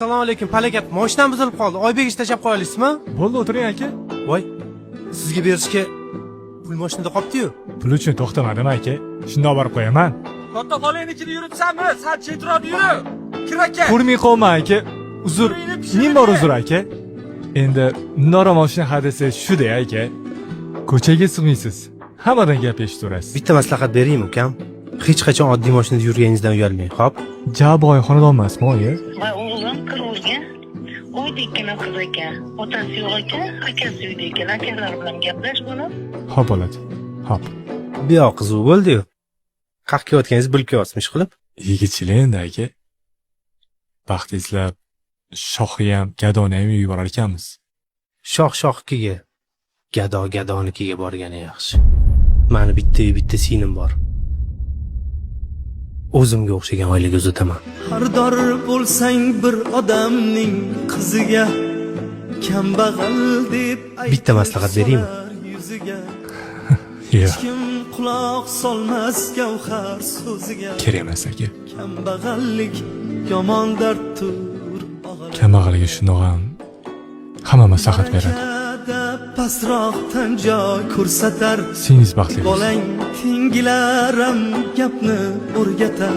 Assalomu alaykum, palakat. Mashinam buzilib qoldi. Oybek tashlab qo'yasizmi? Bo'ldi, o'tiring aka. Voy. Sizga berishga pul mashinada qolibdi-yu. Pul uchun to'xtamadim aka. Shundoq borib qo'yaman. Katta xolaynikini yuribsanmi? Sal chetroq yuri. Kir aka. Ko'rmay qolma aka. Uzr. Ming bor uzr aka. Endi Nora mashina hadisi shu-da aka. Ko'chaga sig'maysiz. Hammadan gap eshitaverasiz. Bitta maslahat beraymi, ukam? Hech qachon oddiy mashinada yurganingizdan uyalmang, xo'p? Jaboy xonadon emasmi, oyi? Va o'g'lim Qirg'izga oydekkina qiz ekan. Otasi yo'q ekan, akasi uyda ekan. Akalar bilan gaplash bo'lib. Xo'p bo'ladi. Xo'p. Buyoq qizuv bo'ldi-yu. Qaq kelayotganingiz bilib kelyapsiz qilib. Yigitchilar endi aka. Baxt izlab shoxi ham, gadoni ham yuborar ekanmiz. Shoh-shohkiga, gado-gadonikiga borgani yaxshi. Mani bitta singlim bor. O'zimga o'xshagan oilaga uzataman. Xardor bo'lsang bir odamning qiziga, kambag'al deb Bitta maslahat beraymi? Yo'q, Kim quloq solmas gavhar so'ziga. kerak emas aka. Kambag'allik yomon darddir. Kambag'alga shundoq ham hamma maslahat beradi. Pastroqdan joy ko'rsatar. Singiz baxtli bo'lsin. Bolang tengilaram gapni o'rgatar.